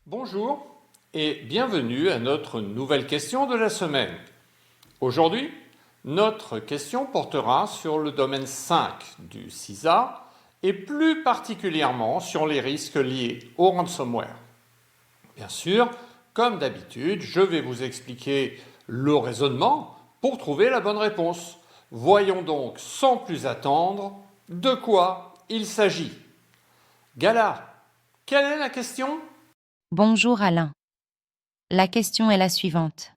Bonjour et bienvenue à notre nouvelle question de la semaine. Aujourd'hui, notre question portera sur le domaine 5 du CISA et plus particulièrement sur les risques liés au ransomware. Bien sûr, comme d'habitude, je vais vous expliquer le raisonnement pour trouver la bonne réponse. Voyons donc sans plus attendre de quoi il s'agit. Gala, quelle est la question ? Bonjour Alain. La question est la suivante.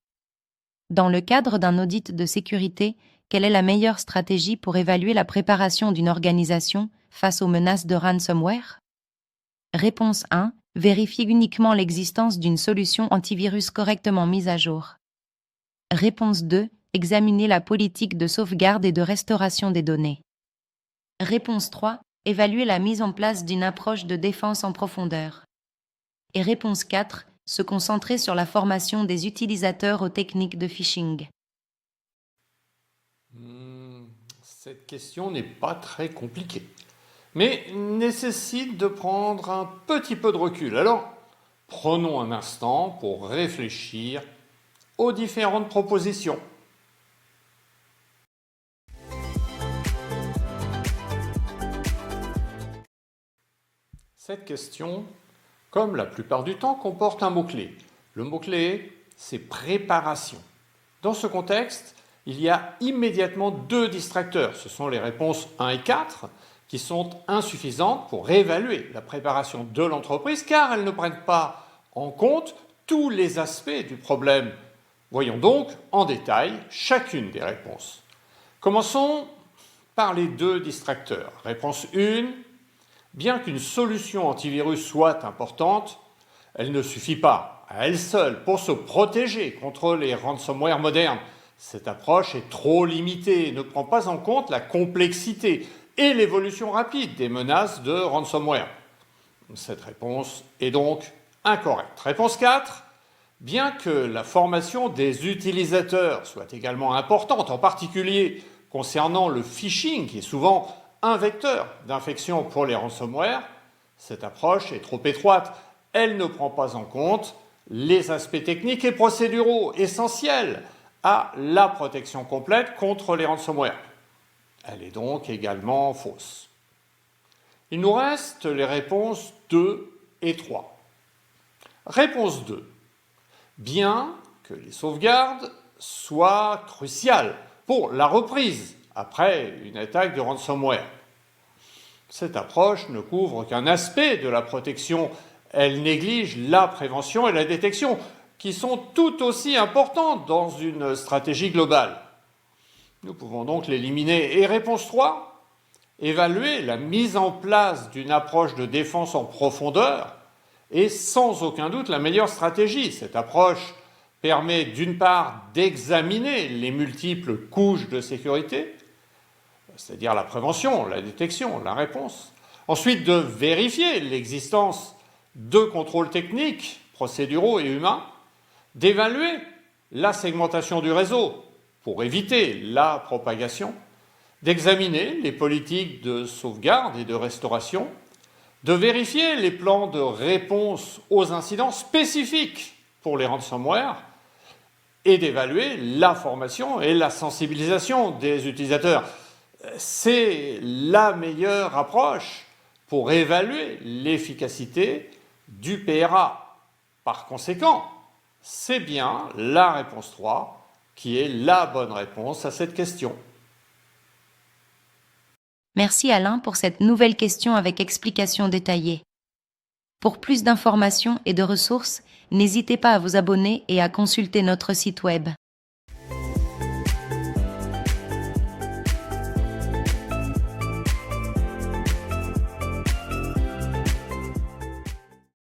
Dans le cadre d'un audit de sécurité, quelle est la meilleure stratégie pour évaluer la préparation d'une organisation face aux menaces de ransomware ? Réponse 1. Vérifier uniquement l'existence d'une solution antivirus correctement mise à jour. Réponse 2. Examiner la politique de sauvegarde et de restauration des données. Réponse 3. Évaluer la mise en place d'une approche de défense en profondeur. Et réponse 4. Se concentrer sur la formation des utilisateurs aux techniques de phishing. Cette question n'est pas très compliquée, mais nécessite de prendre un petit peu de recul. Alors, prenons un instant pour réfléchir aux différentes propositions. Cette question, comme la plupart du temps, comporte un mot-clé. Le mot-clé, c'est préparation. Dans ce contexte, il y a immédiatement deux distracteurs. Ce sont les réponses 1 et 4 qui sont insuffisantes pour réévaluer la préparation de l'entreprise car elles ne prennent pas en compte tous les aspects du problème. Voyons donc en détail chacune des réponses. Commençons par les deux distracteurs. Réponse 1. Bien qu'une solution antivirus soit importante, elle ne suffit pas à elle seule pour se protéger contre les ransomware modernes. Cette approche est trop limitée et ne prend pas en compte la complexité et l'évolution rapide des menaces de ransomware. Cette réponse est donc incorrecte. Réponse 4. Bien que la formation des utilisateurs soit également importante, en particulier concernant le phishing, qui est souvent un vecteur d'infection pour les ransomware, cette approche est trop étroite. Elle ne prend pas en compte les aspects techniques et procéduraux essentiels à la protection complète contre les ransomware. Elle est donc également fausse. Il nous reste les réponses 2 et 3. Réponse 2. Bien que les sauvegardes soient cruciales pour la reprise après une attaque de ransomware. Cette approche ne couvre qu'un aspect de la protection. Elle néglige la prévention et la détection, qui sont tout aussi importantes dans une stratégie globale. Nous pouvons donc l'éliminer. Et réponse 3, évaluer la mise en place d'une approche de défense en profondeur est sans aucun doute la meilleure stratégie. Cette approche permet d'une part d'examiner les multiples couches de sécurité, c'est-à-dire la prévention, la détection, la réponse. Ensuite, de vérifier l'existence de contrôles techniques, procéduraux et humains, d'évaluer la segmentation du réseau pour éviter la propagation, d'examiner les politiques de sauvegarde et de restauration, de vérifier les plans de réponse aux incidents spécifiques pour les ransomware et d'évaluer la formation et la sensibilisation des utilisateurs. C'est la meilleure approche pour évaluer l'efficacité du PRA. Par conséquent, c'est bien la réponse 3 qui est la bonne réponse à cette question. Merci Alain pour cette nouvelle question avec explication détaillée. Pour plus d'informations et de ressources, n'hésitez pas à vous abonner et à consulter notre site web.